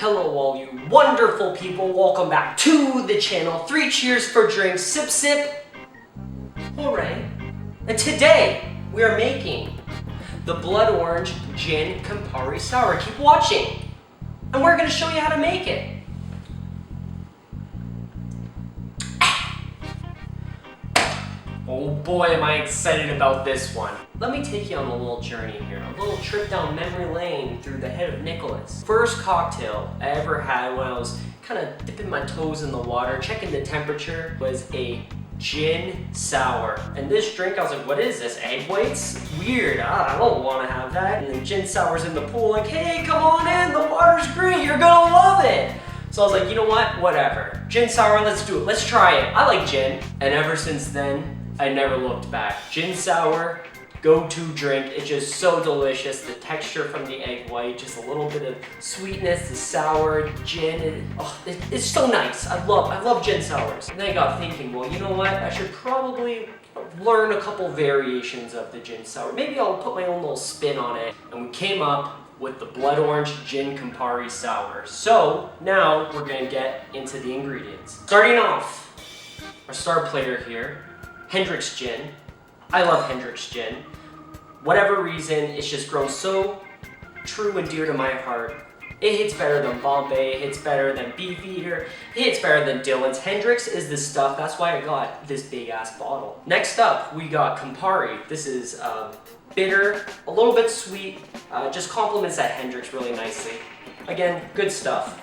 Hello all you wonderful people, welcome back to the channel. 3 cheers for drinks, sip sip, hooray. And today we are making the Blood Orange Gin Campari Sour. Keep watching and we're going to show you how to make it. Oh boy, am I excited about this one. Let me take you on a little journey here, a little trip down memory lane through the head of Nicholas. First cocktail I ever had when I was kind of dipping my toes in the water, checking the temperature, was a gin sour. And this drink, I was like, what is this, egg whites? Weird, I don't want to have that. And the gin sour's in the pool, like, hey, come on in, the water's great, you're gonna love it. So I was like, you know what, whatever. Gin sour, let's do it, let's try it. I like gin. And ever since then, I never looked back. Gin sour, go-to drink. It's just so delicious. The texture from the egg white, just a little bit of sweetness, the sour, gin. It's so nice. I love gin sours. And then I got thinking, well, you know what? I should probably learn a couple variations of the gin sour. Maybe I'll put my own little spin on it. And we came up with the Blood Orange Gin Campari Sour. So now we're gonna get into the ingredients. Starting off, our star player here, Hendrick's Gin. I love Hendrick's Gin. Whatever reason, it's just grown so true and dear to my heart. It hits better than Bombay, it hits better than Beefeater, it hits better than Dillon's. Hendrick's is the stuff, that's why I got this big ass bottle. Next up, we got Campari. This is bitter, a little bit sweet, just complements that Hendrick's really nicely. Again, good stuff.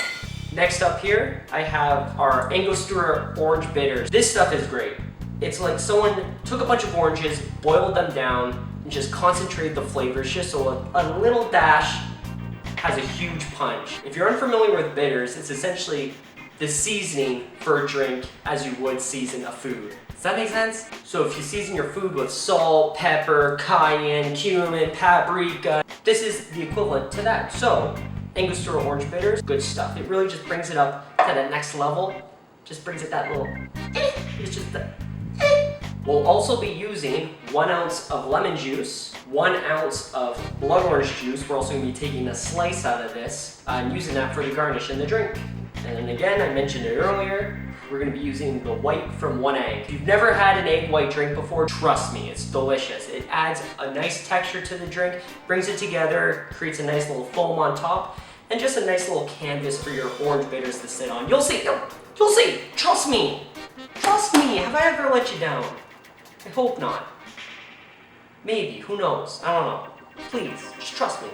Next up here, I have our Angostura Orange Bitters. This stuff is great. It's like someone took a bunch of oranges, boiled them down, and just concentrated the flavors just so a little dash has a huge punch. If you're unfamiliar with bitters, it's essentially the seasoning for a drink as you would season a food. Does that make sense? So if you season your food with salt, pepper, cayenne, cumin, paprika, this is the equivalent to that. So Angostura Orange Bitters, good stuff. It really just brings it up to the next level. Just brings it that little, it's just the, We'll also be using 1 ounce of lemon juice, 1 ounce of blood orange juice. We're also going to be taking a slice out of this and using that for the garnish in the drink. And then again, I mentioned it earlier, we're going to be using the white from 1 egg. If you've never had an egg white drink before, trust me, it's delicious. It adds a nice texture to the drink, brings it together, creates a nice little foam on top, and just a nice little canvas for your orange bitters to sit on. You'll see, you'll see, trust me. Trust me, have I ever let you down? I hope not. Maybe, who knows? I don't know. Please, just trust me.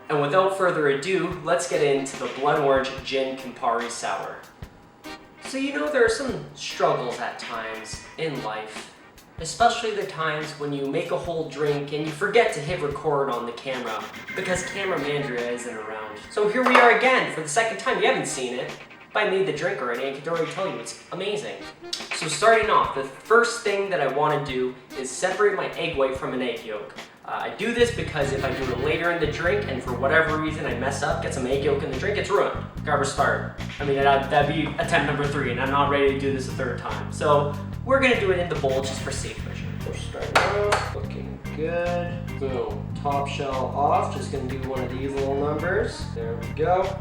And without further ado, let's get into the Blood Orange Gin Campari Sour. So you know there are some struggles at times in life, especially the times when you make a whole drink and you forget to hit record on the camera because cameraman Andrea isn't around. So here we are again for the second time. You haven't seen it. If I made the drink already, I could already tell you it's amazing. So starting off, the first thing that I want to do is separate my egg white from an egg yolk. I do this because if I do it later in the drink and for whatever reason I mess up, get some egg yolk in the drink, it's ruined. Gotta restart. I mean, that'd be attempt number 3 and I'm not ready to do this a 3rd time. So we're gonna do it in the bowl just for safe measure. We're starting off, looking good. Boom, top shell off. Just gonna do one of these little numbers. There we go.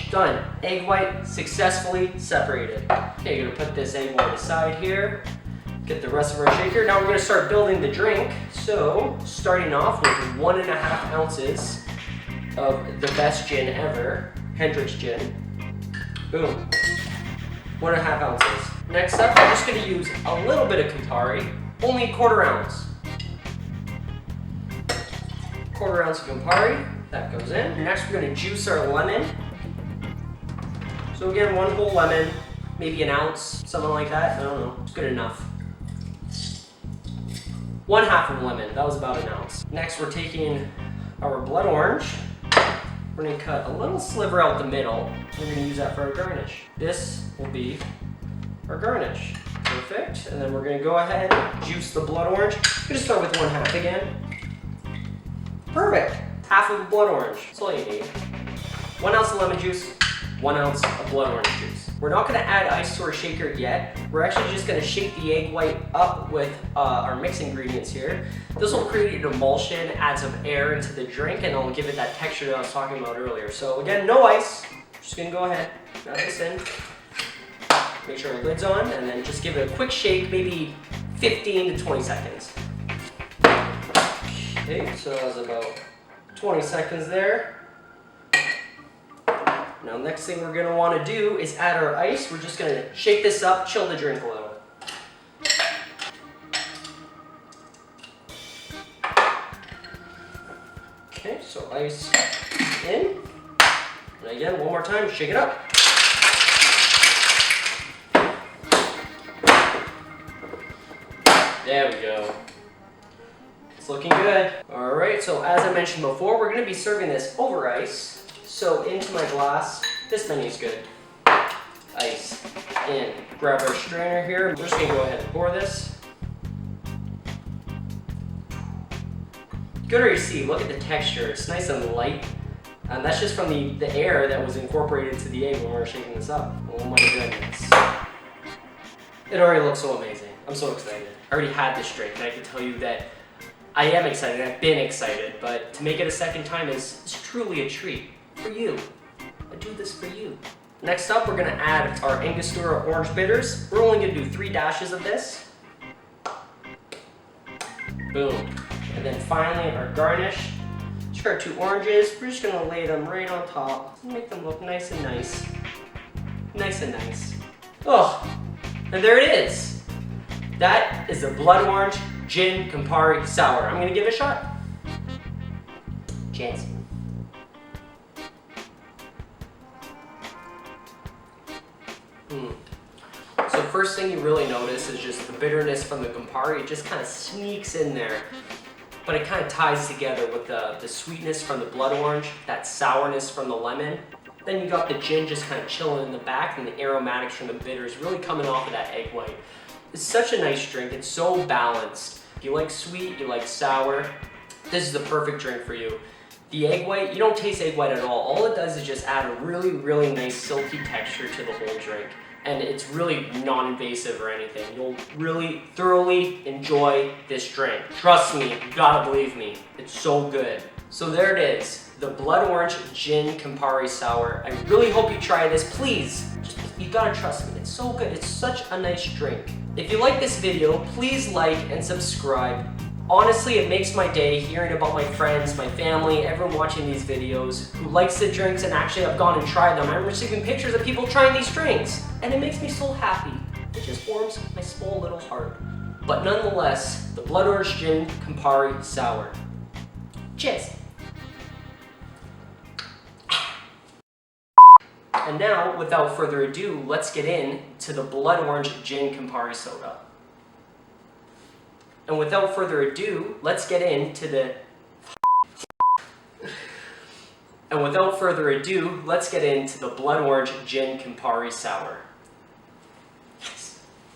Done. Egg white successfully separated. Okay, you're gonna put this egg white aside here. Get the rest of our shaker. Now we're gonna start building the drink. So, starting off with 1.5 ounces of the best gin ever, Hendrick's Gin. Boom. 1.5 ounces. Next up, I'm just gonna use a little bit of Campari, only 1/4 ounce. 1/4 ounce of Campari, that goes in. Next, we're gonna juice our lemon. So again, 1 whole lemon, maybe 1 ounce, something like that. I don't know, it's good enough. 1/2 of a lemon, that was about 1 ounce. Next, we're taking our blood orange. We're gonna cut a little sliver out the middle. We're gonna use that for our garnish. This will be our garnish. Perfect, and then we're gonna go ahead, juice the blood orange. I'm gonna start with 1/2 again. Perfect, 1/2 of the blood orange, that's all you need. 1 ounce of lemon juice, 1 ounce of blood orange juice. We're not gonna add ice to our shaker yet. We're actually just gonna shake the egg white up with our mix ingredients here. This will create an emulsion, add some air into the drink, and it'll give it that texture that I was talking about earlier. So again, no ice. Just gonna go ahead, grab this in, make sure the lid's on, and then just give it a quick shake, maybe 15 to 20 seconds. Okay, so that was about 20 seconds there. Now next thing we're gonna wanna do is add our ice. We're just gonna shake this up, chill the drink a little. Okay, so ice in. And again, one more time, shake it up. There we go. It's looking good. All right, so as I mentioned before, we're gonna be serving this over ice. So into my glass, this menu's good. Ice in. Grab our strainer here. We're just gonna go ahead and pour this. You can already see, look at the texture. It's nice and light. And that's just from the air that was incorporated into the egg when we were shaking this up. Oh my goodness. It already looks so amazing. I'm so excited. I already had this drink, and I can tell you that I am excited. I've been excited, but to make it a second time is truly a treat for you. I do this for you. Next up, we're gonna add our Angostura Orange Bitters. We're only gonna do 3 dashes of this. Boom. And then finally, our Garnish. Just our 2 oranges. We're just gonna lay them right on top. Make them look nice and nice. Nice and nice. Oh, and there it is. That is the Blood Orange Gin Campari Sour. I'm gonna give it a shot. Cheers. So first thing you really notice is just the bitterness from the Campari. It just kind of sneaks in there, but it kind of ties together with the sweetness from the blood orange, that sourness from the lemon. Then you got the gin just kind of chilling in the back, and the aromatics from the bitters really coming off of that egg white. It's such a nice drink. It's so balanced. If you like sweet, you like sour, this is the perfect drink for you. The egg white, you don't taste egg white at all. All it does is just add a really, really nice silky texture to the whole drink. And it's really non-invasive or anything. You'll really thoroughly enjoy this drink. Trust me, you gotta believe me. It's so good. So there it is, the Blood Orange Gin Campari Sour. I really hope you try this, please. You gotta trust me, it's so good. It's such a nice drink. If you like this video, please like and subscribe. Honestly, it makes my day hearing about my friends, my family, everyone watching these videos who likes the drinks and actually have gone and tried them. I'm receiving pictures of people trying these drinks, and it makes me so happy. It just warms my small little heart. But nonetheless, the Blood Orange Gin Campari Sour. Cheers. And now, without further ado, let's get into the Blood Orange Gin Campari Soda. And without further ado, let's get into the Blood Orange Gin Campari Sour.